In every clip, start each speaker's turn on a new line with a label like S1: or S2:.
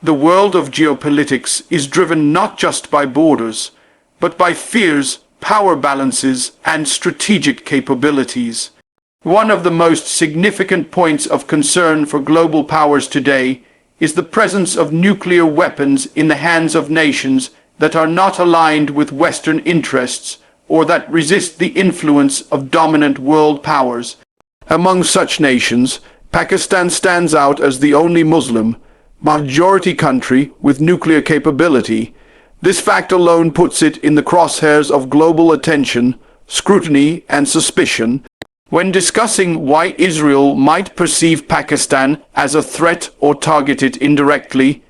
S1: The world of geopolitics is driven not just by borders, but by fears, power balances, and strategic capabilities. One of the most significant points of concern for global powers today is the presence of nuclear weapons in the hands of nations that are not aligned with Western interests or that resist the influence of dominant world powers. Among such nations, Pakistan stands out as the only Muslim majority country with nuclear capability. This fact alone puts it in the crosshairs of global attention, scrutiny, and suspicion. When discussing why Israel might perceive Pakistan as a threat or target it indirectly,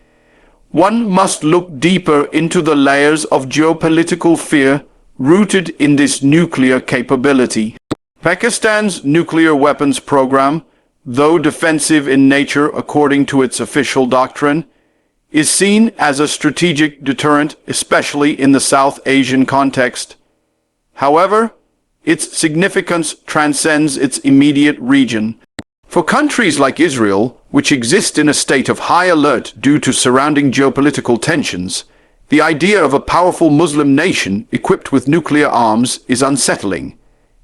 S1: one must look deeper into the layers of geopolitical fear rooted in this nuclear capability. Pakistan's nuclear weapons program, though defensive in nature according to its official doctrine, is seen as a strategic deterrent, especially in the South Asian context. However, its significance transcends its immediate region. For countries like Israel, which exist in a state of high alert due to surrounding geopolitical tensions, the idea of a powerful Muslim nation equipped with nuclear arms is unsettling.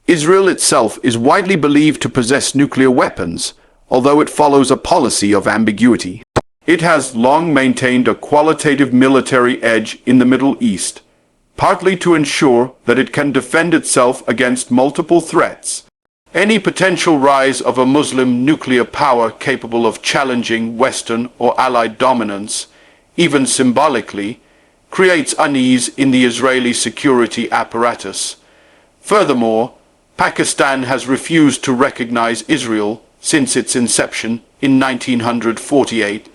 S1: Israel itself is widely believed to possess nuclear weapons, although it follows a policy of ambiguity. It has long maintained a qualitative military edge in the Middle East, partly to ensure that it can defend itself against multiple threats. Any potential rise of a Muslim nuclear power capable of challenging Western or Allied dominance, even symbolically, creates unease in the Israeli security apparatus. Furthermore, Pakistan has refused to recognize Israel since its inception in 1948.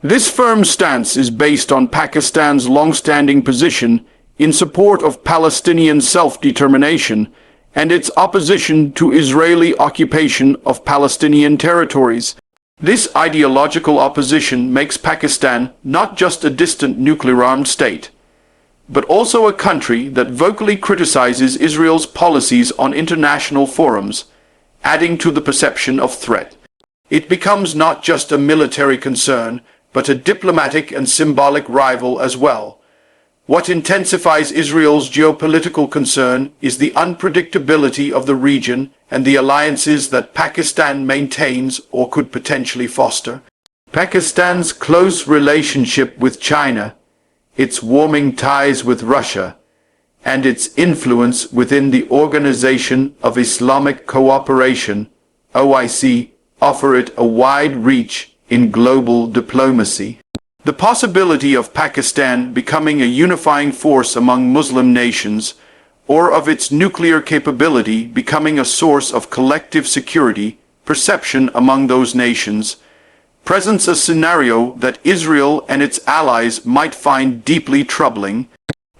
S1: This firm stance is based on Pakistan's long-standing position in support of Palestinian self-determination and its opposition to Israeli occupation of Palestinian territories. This ideological opposition makes Pakistan not just a distant nuclear-armed state, but also a country that vocally criticizes Israel's policies on international forums, adding to the perception of threat. It becomes not just a military concern, but a diplomatic and symbolic rival as well. What intensifies Israel's geopolitical concern is the unpredictability of the region and the alliances that Pakistan maintains or could potentially foster. Pakistan's close relationship with China, its warming ties with Russia, and its influence within the Organization of Islamic Cooperation, OIC, offer it a wide reach in global diplomacy. The possibility of Pakistan becoming a unifying force among Muslim nations, or of its nuclear capability becoming a source of collective security perception among those nations, presents a scenario that Israel and its allies might find deeply troubling.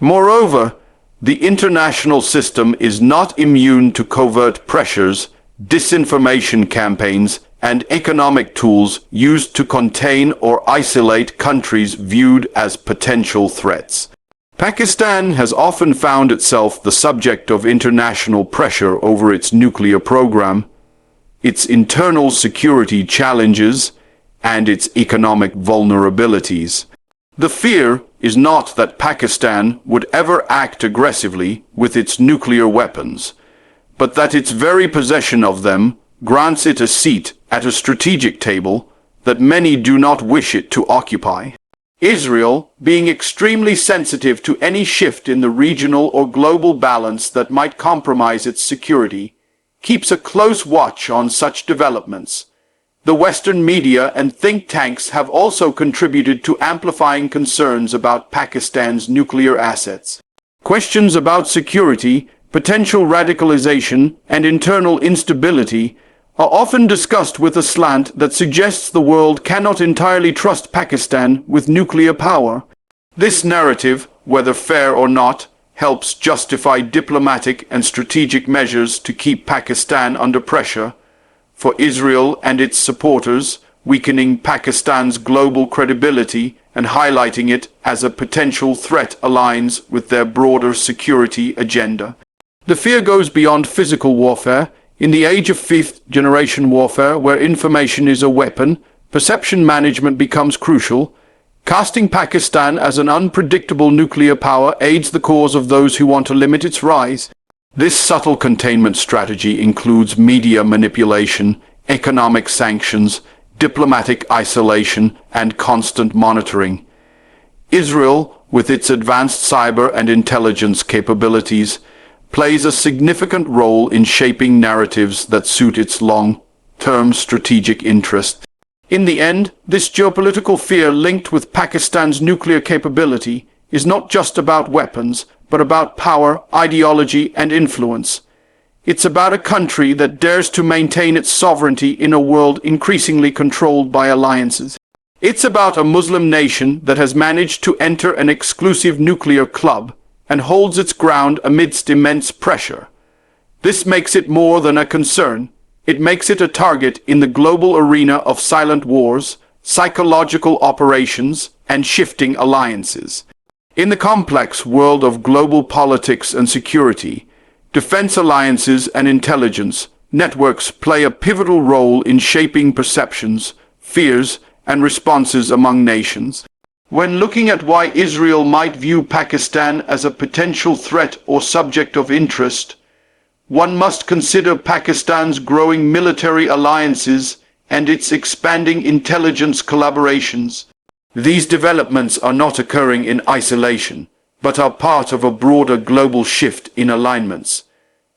S1: Moreover, the international system is not immune to covert pressures, disinformation campaigns, and economic tools used to contain or isolate countries viewed as potential threats. Pakistan has often found itself the subject of international pressure over its nuclear program, its internal security challenges, and its economic vulnerabilities. The fear is not that Pakistan would ever act aggressively with its nuclear weapons, but that its very possession of them grants it a seat at a strategic table that many do not wish it to occupy. Israel, being extremely sensitive to any shift in the regional or global balance that might compromise its security, keeps a close watch on such developments. The Western media and think tanks have also contributed to amplifying concerns about Pakistan's nuclear assets. Questions about security, potential radicalization, and internal instability are often discussed with a slant that suggests the world cannot entirely trust Pakistan with nuclear power. This narrative, whether fair or not, helps justify diplomatic and strategic measures to keep Pakistan under pressure. For Israel and its supporters, weakening Pakistan's global credibility and highlighting it as a potential threat aligns with their broader security agenda. The fear goes beyond physical warfare. In the age of fifth-generation warfare, where information is a weapon, perception management becomes crucial. Casting Pakistan as an unpredictable nuclear power aids the cause of those who want to limit its rise. This subtle containment strategy includes media manipulation, economic sanctions, diplomatic isolation, and constant monitoring. Israel, with its advanced cyber and intelligence capabilities, plays a significant role in shaping narratives that suit its long-term strategic interests. In the end, this geopolitical fear linked with Pakistan's nuclear capability is not just about weapons, but about power, ideology, and influence. It's about a country that dares to maintain its sovereignty in a world increasingly controlled by alliances. It's about a Muslim nation that has managed to enter an exclusive nuclear club and holds its ground amidst immense pressure. This makes it more than a concern. It makes it a target in the global arena of silent wars, psychological operations, and shifting alliances. In the complex world of global politics and security, defense alliances and intelligence networks play a pivotal role in shaping perceptions, fears, and responses among nations. When looking at why Israel might view Pakistan as a potential threat or subject of interest, one must consider Pakistan's growing military alliances and its expanding intelligence collaborations. These developments are not occurring in isolation, but are part of a broader global shift in alignments,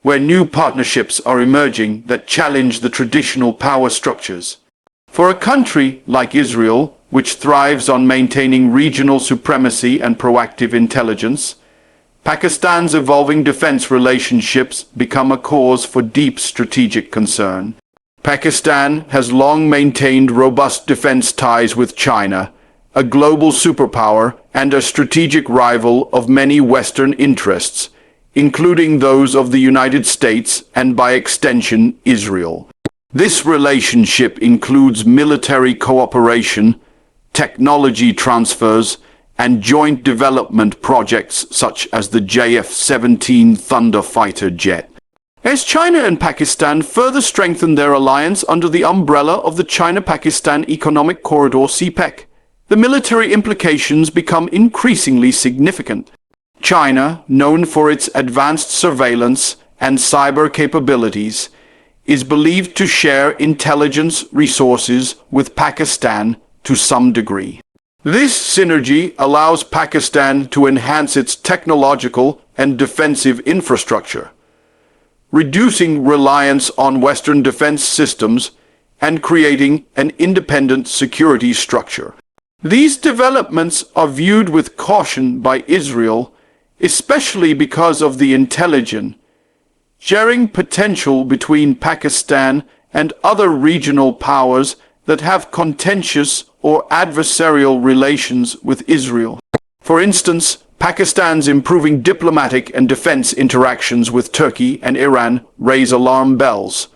S1: where new partnerships are emerging that challenge the traditional power structures. For a country like Israel, which thrives on maintaining regional supremacy and proactive intelligence, Pakistan's evolving defense relationships become a cause for deep strategic concern. Pakistan has long maintained robust defense ties with China, a global superpower and a strategic rival of many Western interests, including those of the United States and, by extension, Israel. This relationship includes military cooperation, technology transfers, and joint development projects such as the JF-17 Thunder fighter jet. As China and Pakistan further strengthen their alliance under the umbrella of the China-Pakistan Economic Corridor (CPEC), the military implications become increasingly significant. China, known for its advanced surveillance and cyber capabilities, is believed to share intelligence resources with Pakistan to some degree. This synergy allows Pakistan to enhance its technological and defensive infrastructure, reducing reliance on Western defense systems and creating an independent security structure. These developments are viewed with caution by Israel, especially because of the intelligence sharing potential between Pakistan and other regional powers that have contentious or adversarial relations with Israel. For instance, Pakistan's improving diplomatic and defense interactions with Turkey and Iran raise alarm bells.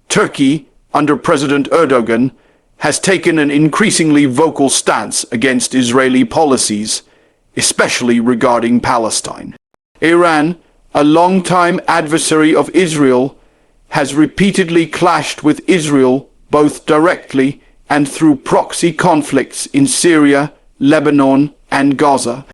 S1: Turkey, under President Erdogan, has taken an increasingly vocal stance against Israeli policies, especially regarding Palestine. Iran, a longtime adversary of Israel, has repeatedly clashed with Israel both directly and through proxy conflicts in Syria, Lebanon, and Gaza.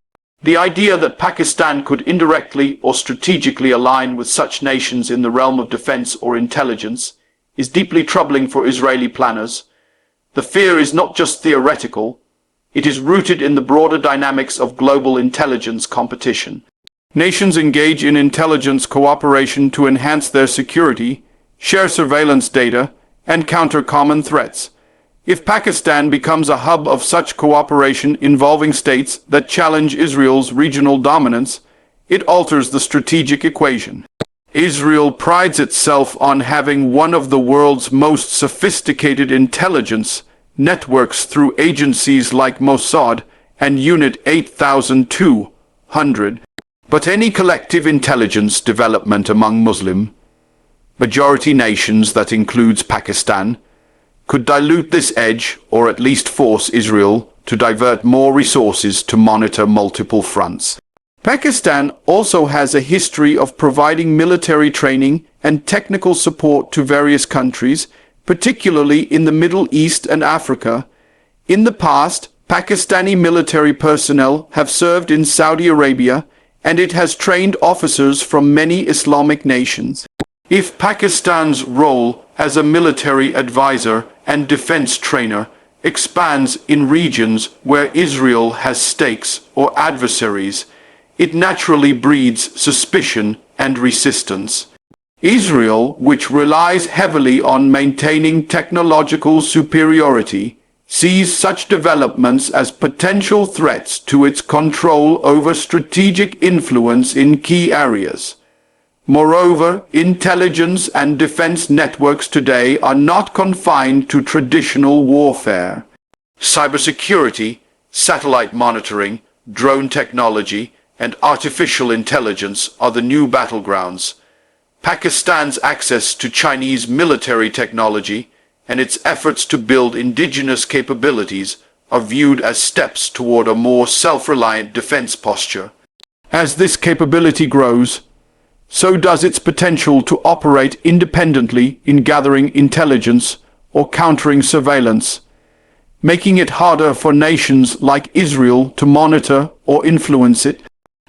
S1: The idea that Pakistan could indirectly or strategically align with such nations in the realm of defense or intelligence is deeply troubling for Israeli planners. The fear is not just theoretical, it is rooted in the broader dynamics of global intelligence competition. Nations engage in intelligence cooperation to enhance their security, share surveillance data, and counter common threats. If Pakistan becomes a hub of such cooperation involving states that challenge Israel's regional dominance, it alters the strategic equation. Israel prides itself on having one of the world's most sophisticated intelligence networks through agencies like Mossad and Unit 8200. But any collective intelligence development among Muslim majority nations, that includes Pakistan, could dilute this edge or at least force Israel to divert more resources to monitor multiple fronts. Pakistan also has a history of providing military training and technical support to various countries, particularly in the Middle East and Africa. In the past, Pakistani military personnel have served in Saudi Arabia, and it has trained officers from many Islamic nations. If Pakistan's role as a military advisor and defense trainer expands in regions where Israel has stakes or adversaries, it naturally breeds suspicion and resistance. Israel, which relies heavily on maintaining technological superiority, sees such developments as potential threats to its control over strategic influence in key areas. Moreover, intelligence and defense networks today are not confined to traditional warfare. Cybersecurity, satellite monitoring, drone technology, and artificial intelligence are the new battlegrounds. Pakistan's access to Chinese military technology and its efforts to build indigenous capabilities are viewed as steps toward a more self-reliant defense posture. As this capability grows, so does its potential to operate independently in gathering intelligence or countering surveillance, making it harder for nations like Israel to monitor or influence it.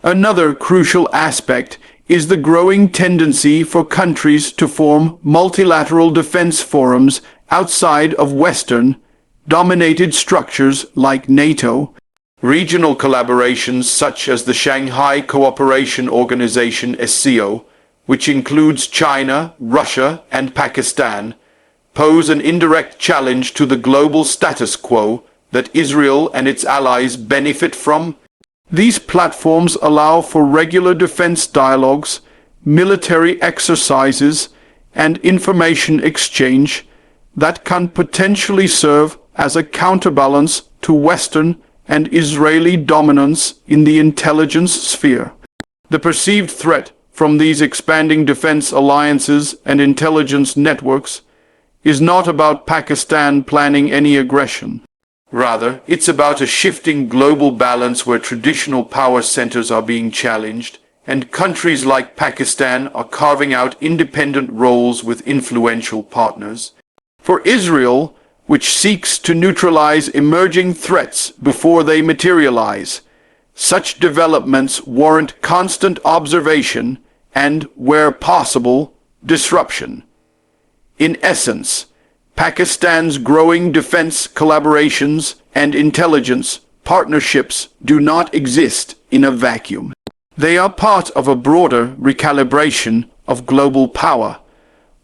S1: Another crucial aspect is the growing tendency for countries to form multilateral defense forums outside of Western-dominated structures like NATO. Regional collaborations such as the Shanghai Cooperation Organization SCO, which includes China, Russia, and Pakistan, pose an indirect challenge to the global status quo that Israel and its allies benefit from. These platforms allow for regular defense dialogues, military exercises, and information exchange that can potentially serve as a counterbalance to Western and Israeli dominance in the intelligence sphere. The perceived threat from these expanding defense alliances and intelligence networks is not about Pakistan planning any aggression. Rather, it's about a shifting global balance where traditional power centers are being challenged, and countries like Pakistan are carving out independent roles with influential partners. For Israel, which seeks to neutralize emerging threats before they materialize, such developments warrant constant observation and, where possible, disruption. In essence, Pakistan's growing defense collaborations and intelligence partnerships do not exist in a vacuum. They are part of a broader recalibration of global power,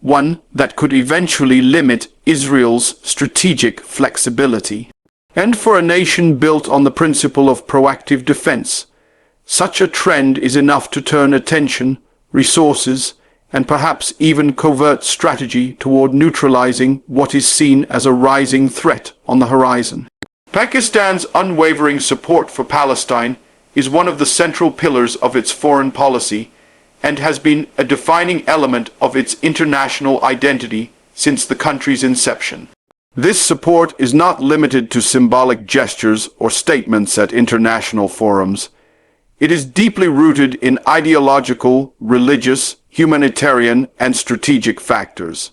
S1: one that could eventually limit Israel's strategic flexibility. And for a nation built on the principle of proactive defense, such a trend is enough to turn attention, resources, and perhaps even covert strategy toward neutralizing what is seen as a rising threat on the horizon. Pakistan's unwavering support for Palestine is one of the central pillars of its foreign policy and has been a defining element of its international identity since the country's inception. This support is not limited to symbolic gestures or statements at international forums. It is deeply rooted in ideological, religious, humanitarian, and strategic factors.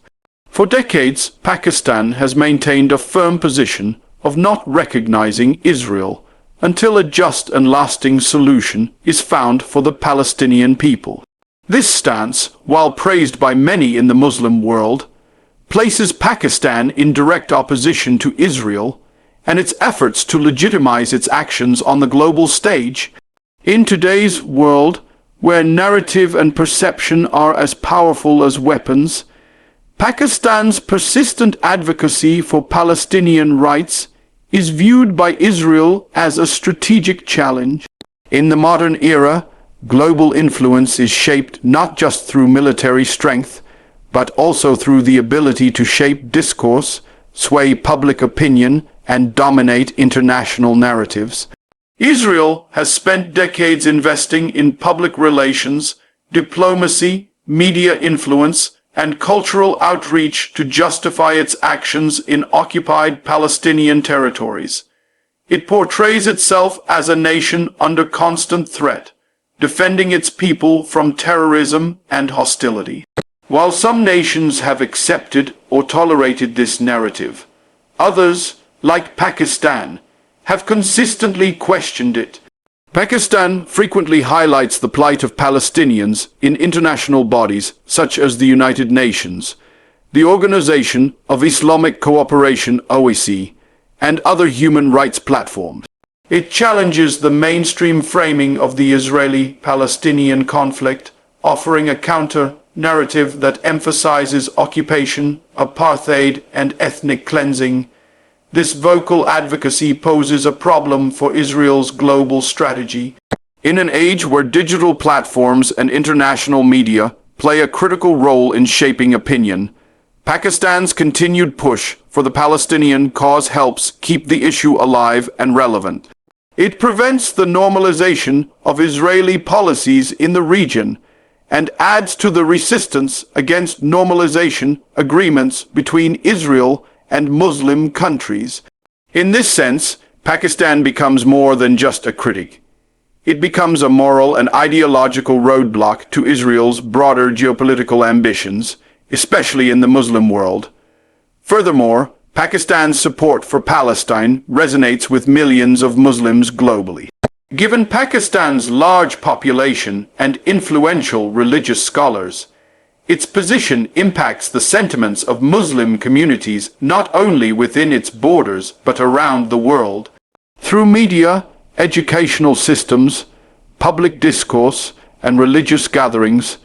S1: For decades, Pakistan has maintained a firm position of not recognizing Israel until a just and lasting solution is found for the Palestinian people. This stance, while praised by many in the Muslim world, places Pakistan in direct opposition to Israel and its efforts to legitimize its actions on the global stage. In today's world, where narrative and perception are as powerful as weapons, Pakistan's persistent advocacy for Palestinian rights is viewed by Israel as a strategic challenge. In the modern era, global influence is shaped not just through military strength, but also through the ability to shape discourse, sway public opinion, and dominate international narratives. Israel has spent decades investing in public relations, diplomacy, media influence, and cultural outreach to justify its actions in occupied Palestinian territories. It portrays itself as a nation under constant threat, defending its people from terrorism and hostility. While some nations have accepted or tolerated this narrative, others, like Pakistan, have consistently questioned it. Pakistan frequently highlights the plight of Palestinians in international bodies such as the United Nations, the Organization of Islamic Cooperation (OIC), and other human rights platforms. It challenges the mainstream framing of the Israeli-Palestinian conflict, offering a counter-narrative that emphasizes occupation, apartheid, and ethnic cleansing. This vocal advocacy poses a problem for Israel's global strategy. In an age where digital platforms and international media play a critical role in shaping opinion, Pakistan's continued push for the Palestinian cause helps keep the issue alive and relevant. It prevents the normalization of Israeli policies in the region and adds to the resistance against normalization agreements between Israel and Muslim countries. In this sense, Pakistan becomes more than just a critic. It becomes a moral and ideological roadblock to Israel's broader geopolitical ambitions, especially in the Muslim world. Furthermore, Pakistan's support for Palestine resonates with millions of Muslims globally. Given Pakistan's large population and influential religious scholars, its position impacts the sentiments of Muslim communities not only within its borders but around the world. Through media, educational systems, public discourse, and religious gatherings,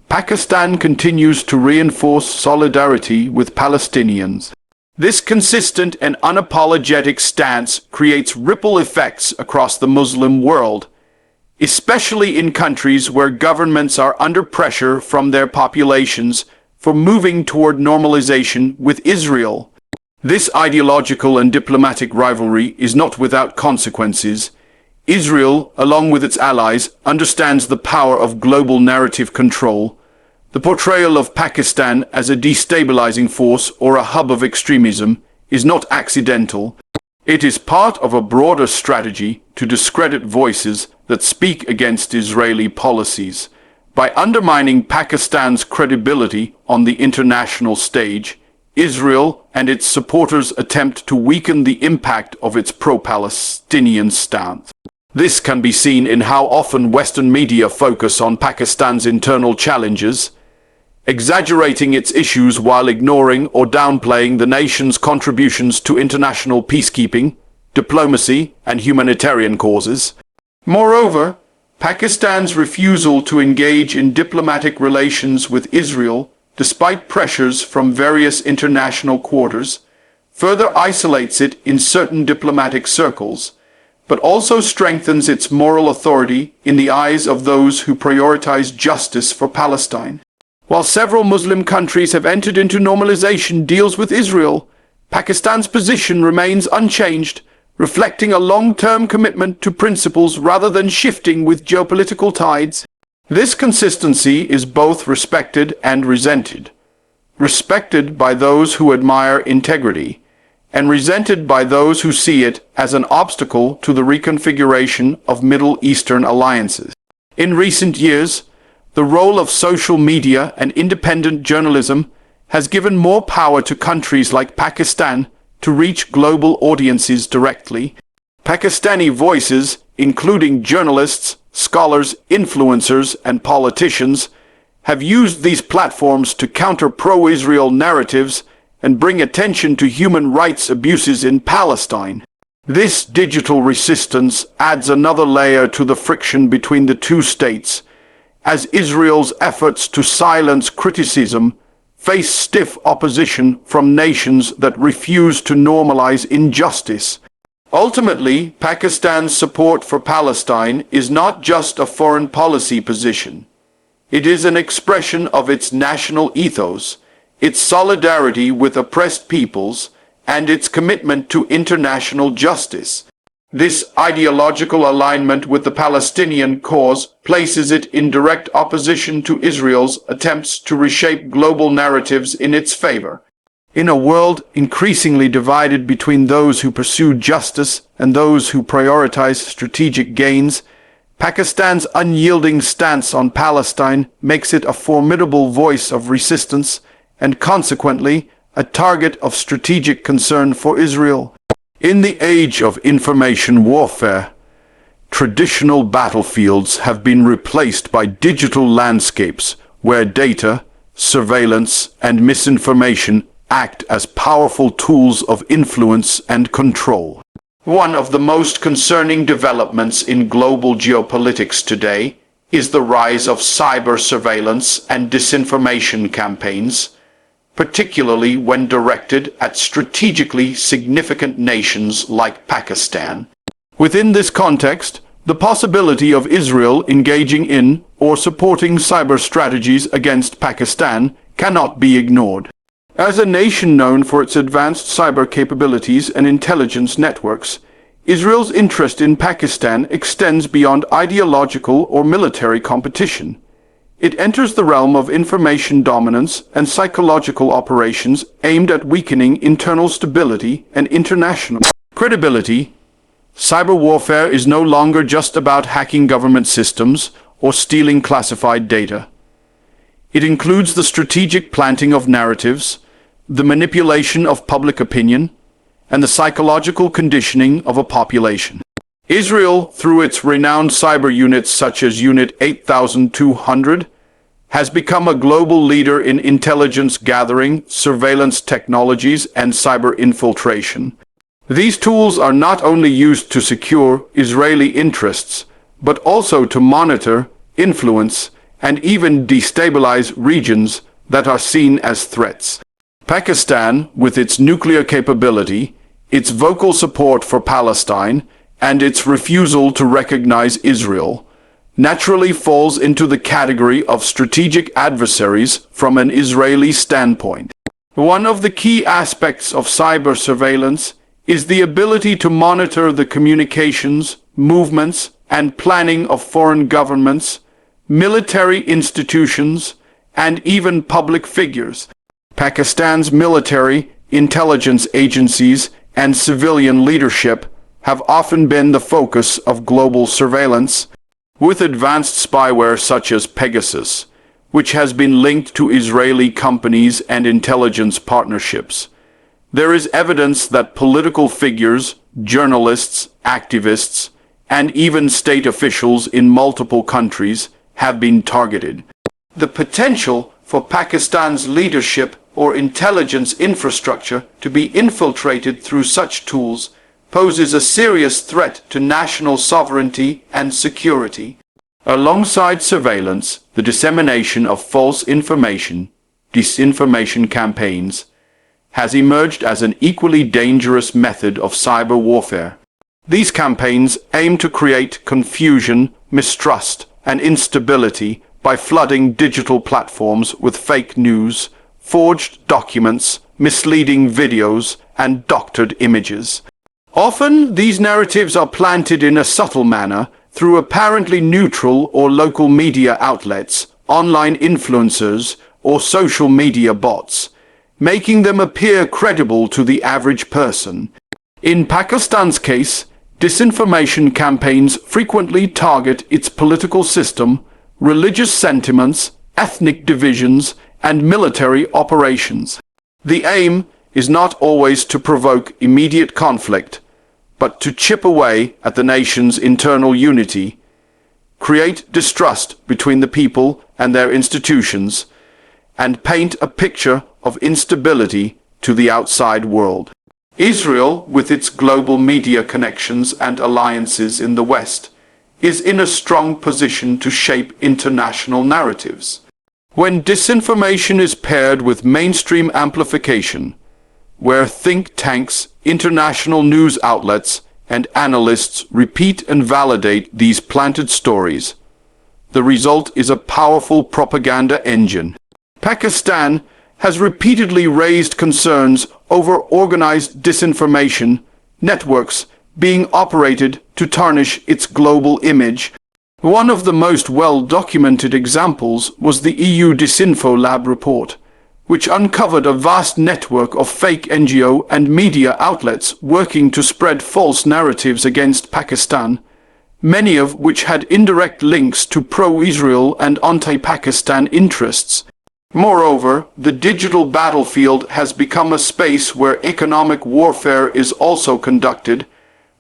S1: Pakistan continues to reinforce solidarity with Palestinians. This consistent and unapologetic stance creates ripple effects across the Muslim world, especially in countries where governments are under pressure from their populations for moving toward normalization with Israel. This ideological and diplomatic rivalry is not without consequences. Israel, along with its allies, understands the power of global narrative control. The portrayal of Pakistan as a destabilizing force or a hub of extremism is not accidental. It is part of a broader strategy to discredit voices that speak against Israeli policies. By undermining Pakistan's credibility on the international stage, Israel and its supporters attempt to weaken the impact of its pro-Palestinian stance. This can be seen in how often Western media focus on Pakistan's internal challenges, exaggerating its issues while ignoring or downplaying the nation's contributions to international peacekeeping, diplomacy, and humanitarian causes. Moreover, Pakistan's refusal to engage in diplomatic relations with Israel, despite pressures from various international quarters, further isolates it in certain diplomatic circles, but also strengthens its moral authority in the eyes of those who prioritize justice for Palestine. While several Muslim countries have entered into normalization deals with Israel, Pakistan's position remains unchanged, reflecting a long-term commitment to principles rather than shifting with geopolitical tides. This consistency is both respected and resented. Respected by those who admire integrity, and resented by those who see it as an obstacle to the reconfiguration of Middle Eastern alliances. In recent years, the role of social media and independent journalism has given more power to countries like Pakistan to reach global audiences directly. Pakistani voices, including journalists, scholars, influencers, and politicians, have used these platforms to counter pro-Israel narratives and bring attention to human rights abuses in Palestine. This digital resistance adds another layer to the friction between the two states, as Israel's efforts to silence criticism face stiff opposition from nations that refuse to normalize injustice. Ultimately, Pakistan's support for Palestine is not just a foreign policy position. It is an expression of its national ethos, its solidarity with oppressed peoples, and its commitment to international justice. This ideological alignment with the Palestinian cause places it in direct opposition to Israel's attempts to reshape global narratives in its favor. In a world increasingly divided between those who pursue justice and those who prioritize strategic gains, Pakistan's unyielding stance on Palestine makes it a formidable voice of resistance and consequently a target of strategic concern for Israel. In the age of information warfare, traditional battlefields have been replaced by digital landscapes where data, surveillance, and misinformation act as powerful tools of influence and control. One of the most concerning developments in global geopolitics today is the rise of cyber surveillance and disinformation campaigns, particularly when directed at strategically significant nations like Pakistan. Within this context, the possibility of Israel engaging in or supporting cyber strategies against Pakistan cannot be ignored. As a nation known for its advanced cyber capabilities and intelligence networks, Israel's interest in Pakistan extends beyond ideological or military competition. It enters the realm of information dominance and psychological operations aimed at weakening internal stability and international credibility. Cyber warfare is no longer just about hacking government systems or stealing classified data. It includes the strategic planting of narratives, the manipulation of public opinion, and the psychological conditioning of a population. Israel, through its renowned cyber units such as Unit 8200, has become a global leader in intelligence gathering, surveillance technologies, and cyber infiltration. These tools are not only used to secure Israeli interests, but also to monitor, influence, and even destabilize regions that are seen as threats. Pakistan, with its nuclear capability, its vocal support for Palestine, and its refusal to recognize Israel, naturally falls into the category of strategic adversaries from an Israeli standpoint. One of the key aspects of cyber surveillance is the ability to monitor the communications, movements, and planning of foreign governments, military institutions, and even public figures. Pakistan's military, intelligence agencies, and civilian leadership have often been the focus of global surveillance, with advanced spyware such as Pegasus, which has been linked to Israeli companies and intelligence partnerships. There is evidence that political figures, journalists, activists, and even state officials in multiple countries have been targeted. The potential for Pakistan's leadership or intelligence infrastructure to be infiltrated through such tools poses a serious threat to national sovereignty and security. Alongside surveillance, the dissemination of false information, disinformation campaigns, has emerged as an equally dangerous method of cyber warfare. These campaigns aim to create confusion, mistrust, and instability by flooding digital platforms with fake news, forged documents, misleading videos, and doctored images. Often, these narratives are planted in a subtle manner through apparently neutral or local media outlets, online influencers, or social media bots, making them appear credible to the average person. In Pakistan's case, disinformation campaigns frequently target its political system, religious sentiments, ethnic divisions, and military operations. The aim is not always to provoke immediate conflict, but to chip away at the nation's internal unity, create distrust between the people and their institutions, and paint a picture of instability to the outside world. Israel, with its global media connections and alliances in the West, is in a strong position to shape international narratives. When disinformation is paired with mainstream amplification, where think tanks, international news outlets, and analysts repeat and validate these planted stories, the result is a powerful propaganda engine. Pakistan has repeatedly raised concerns over organized disinformation networks being operated to tarnish its global image. One of the most well-documented examples was the EU Disinfo Lab report, which uncovered a vast network of fake NGO and media outlets working to spread false narratives against Pakistan, many of which had indirect links to pro-Israel and anti-Pakistan interests. Moreover, the digital battlefield has become a space where economic warfare is also conducted.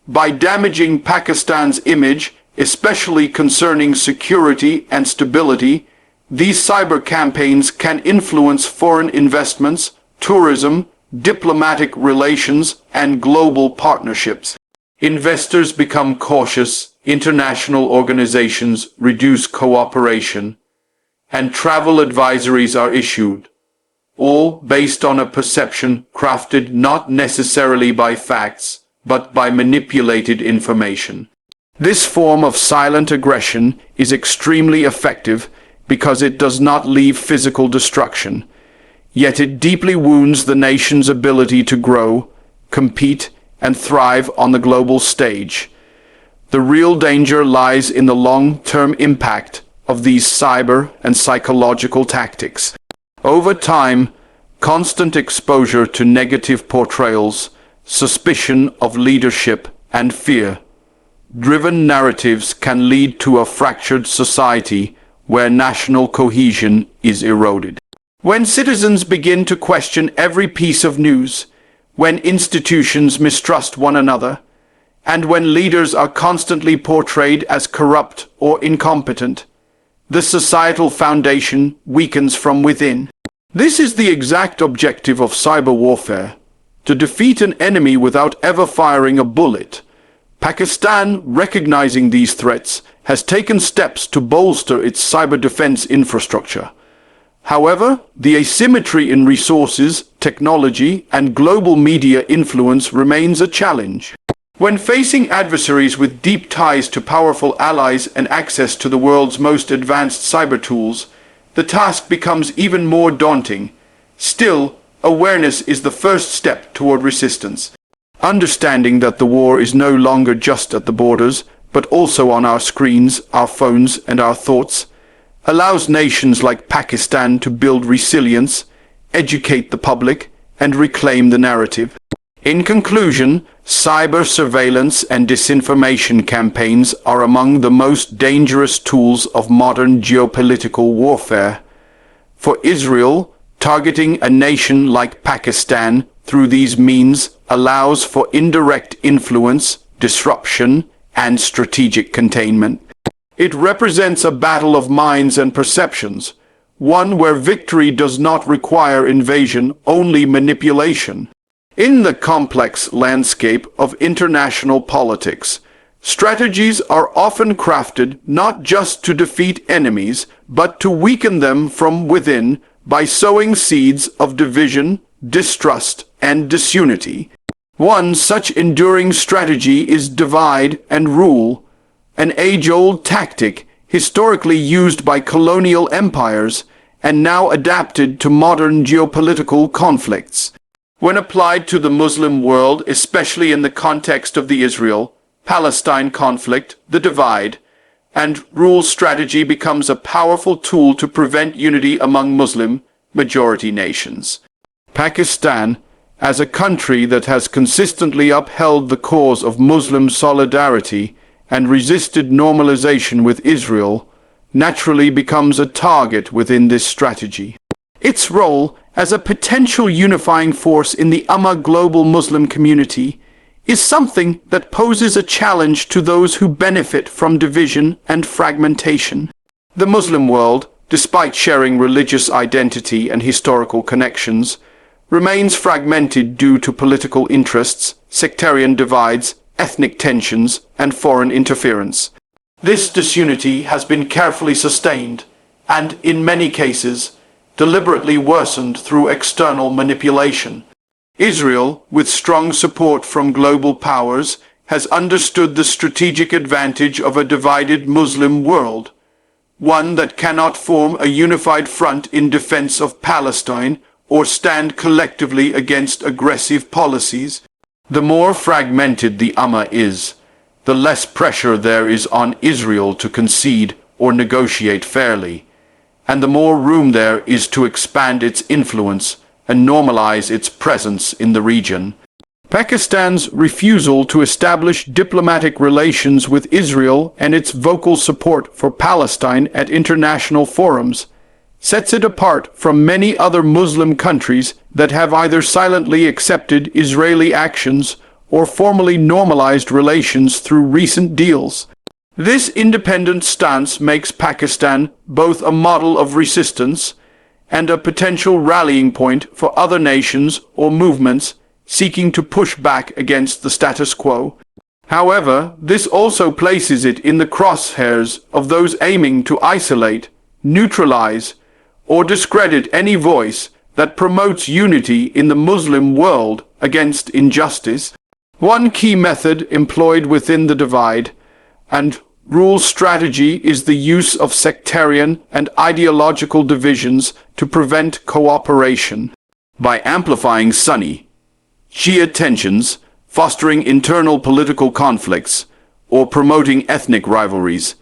S1: By damaging Pakistan's image, especially concerning security and stability, these cyber campaigns can influence foreign investments, tourism, diplomatic relations, and global partnerships. Investors become cautious, international organizations reduce cooperation, and travel advisories are issued, all based on a perception crafted not necessarily by facts, but by manipulated information. This form of silent aggression is extremely effective because it does not leave physical destruction, yet it deeply wounds the nation's ability to grow, compete, and thrive on the global stage. The real danger lies in the long-term impact of these cyber and psychological tactics. Over time, constant exposure to negative portrayals, suspicion of leadership, and fear-driven narratives can lead to a fractured society where national cohesion is eroded. When citizens begin to question every piece of news, when institutions mistrust one another, and when leaders are constantly portrayed as corrupt or incompetent, the societal foundation weakens from within. This is the exact objective of cyber warfare: to defeat an enemy without ever firing a bullet. Pakistan, recognizing these threats, has taken steps to bolster its cyber defense infrastructure. However, the asymmetry in resources, technology, and global media influence remains a challenge. When facing adversaries with deep ties to powerful allies and access to the world's most advanced cyber tools, the task becomes even more daunting. Still, awareness is the first step toward resistance. Understanding that the war is no longer just at the borders, but also on our screens, our phones, and our thoughts, allows nations like Pakistan to build resilience, educate the public, and reclaim the narrative. In conclusion, cyber surveillance and disinformation campaigns are among the most dangerous tools of modern geopolitical warfare. For Israel, targeting a nation like Pakistan through these means allows for indirect influence, disruption, and strategic containment. It represents a battle of minds and perceptions, one where victory does not require invasion, only manipulation. In the complex landscape of international politics, strategies are often crafted not just to defeat enemies, but to weaken them from within by sowing seeds of division, distrust, and disunity. One such enduring strategy is divide and rule, an age-old tactic historically used by colonial empires and now adapted to modern geopolitical conflicts. When applied to the Muslim world, especially in the context of the Israel-Palestine conflict, the divide and rule strategy becomes a powerful tool to prevent unity among Muslim majority nations. Pakistan, as a country that has consistently upheld the cause of Muslim solidarity and resisted normalization with Israel, naturally becomes a target within this strategy. Its role as a potential unifying force in the Ummah global Muslim community is something that poses a challenge to those who benefit from division and fragmentation. The Muslim world, despite sharing religious identity and historical connections, remains fragmented due to political interests, sectarian divides, ethnic tensions, and foreign interference. This disunity has been carefully sustained and, in many cases, deliberately worsened through external manipulation. Israel, with strong support from global powers, has understood the strategic advantage of a divided Muslim world, one that cannot form a unified front in defense of Palestine or stand collectively against aggressive policies. The more fragmented the Ummah is, the less pressure there is on Israel to concede or negotiate fairly, and the more room there is to expand its influence and normalize its presence in the region. Pakistan's refusal to establish diplomatic relations with Israel and its vocal support for Palestine at international forums sets it apart from many other Muslim countries that have either silently accepted Israeli actions or formally normalized relations through recent deals. This independent stance makes Pakistan both a model of resistance and a potential rallying point for other nations or movements seeking to push back against the status quo. However, this also places it in the crosshairs of those aiming to isolate, neutralize, or discredit any voice that promotes unity in the Muslim world against injustice. One key method employed within the divide and rule strategy is the use of sectarian and ideological divisions to prevent cooperation. By amplifying Sunni, Shia tensions, fostering internal political conflicts, or promoting ethnic rivalries,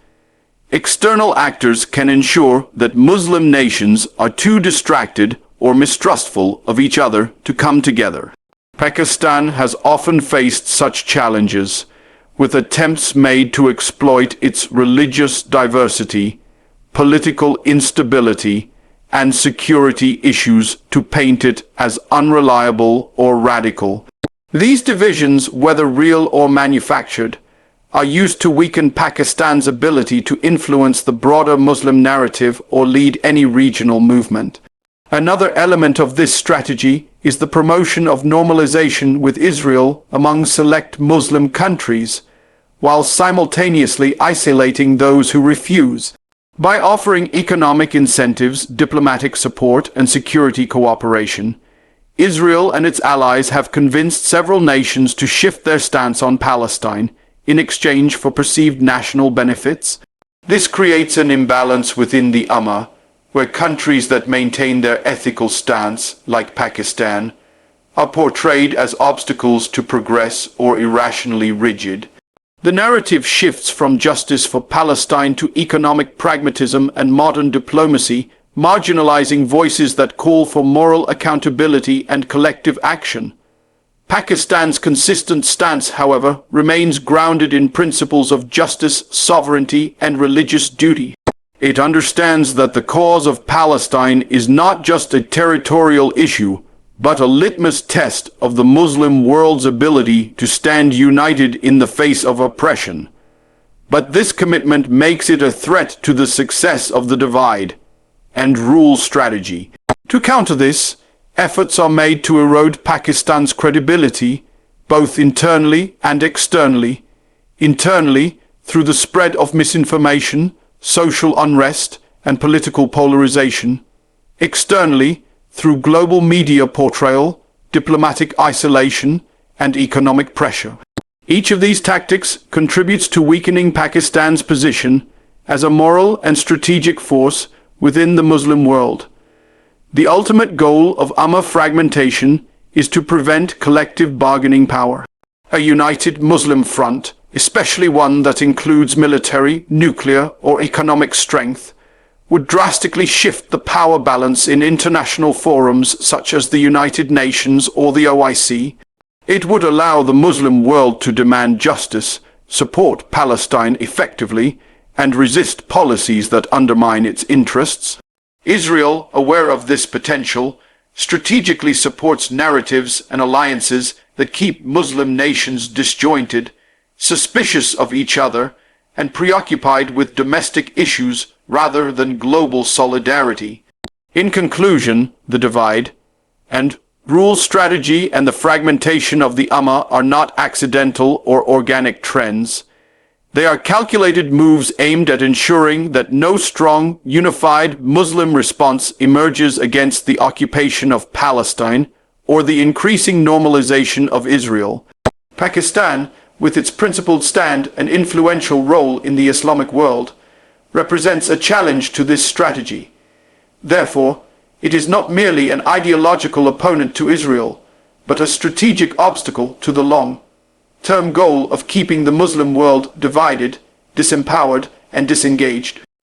S1: external actors can ensure that Muslim nations are too distracted or mistrustful of each other to come together. Pakistan has often faced such challenges, with attempts made to exploit its religious diversity, political instability, and security issues to paint it as unreliable or radical. These divisions, whether real or manufactured, are used to weaken Pakistan's ability to influence the broader Muslim narrative or lead any regional movement. Another element of this strategy is the promotion of normalization with Israel among select Muslim countries, while simultaneously isolating those who refuse. By offering economic incentives, diplomatic support, and security cooperation, Israel and its allies have convinced several nations to shift their stance on Palestine in exchange for perceived national benefits. This creates an imbalance within the Ummah, where countries that maintain their ethical stance, like Pakistan, are portrayed as obstacles to progress or irrationally rigid. The narrative shifts from justice for Palestine to economic pragmatism and modern diplomacy, marginalizing voices that call for moral accountability and collective action. Pakistan's consistent stance, however, remains grounded in principles of justice, sovereignty, and religious duty. It understands that the cause of Palestine is not just a territorial issue, but a litmus test of the Muslim world's ability to stand united in the face of oppression. But this commitment makes it a threat to the success of the divide and rule strategy. To counter this, efforts are made to erode Pakistan's credibility, both internally and externally. Internally, through the spread of misinformation, social unrest, and political polarization. Externally, through global media portrayal, diplomatic isolation, and economic pressure. Each of these tactics contributes to weakening Pakistan's position as a moral and strategic force within the Muslim world. The ultimate goal of Ummah fragmentation is to prevent collective bargaining power. A united Muslim front, especially one that includes military, nuclear, or economic strength, would drastically shift the power balance in international forums such as the United Nations or the OIC. It would allow the Muslim world to demand justice, support Palestine effectively, and resist policies that undermine its interests. Israel, aware of this potential, strategically supports narratives and alliances that keep Muslim nations disjointed, suspicious of each other, and preoccupied with domestic issues rather than global solidarity. In conclusion, the divide and rule strategy and the fragmentation of the Ummah are not accidental or organic trends. They are calculated moves aimed at ensuring that no strong, unified Muslim response emerges against the occupation of Palestine or the increasing normalization of Israel. Pakistan, with its principled stand and influential role in the Islamic world, represents a challenge to this strategy. Therefore, it is not merely an ideological opponent to Israel, but a strategic obstacle to the long-term goal of keeping the Muslim world divided, disempowered, and disengaged.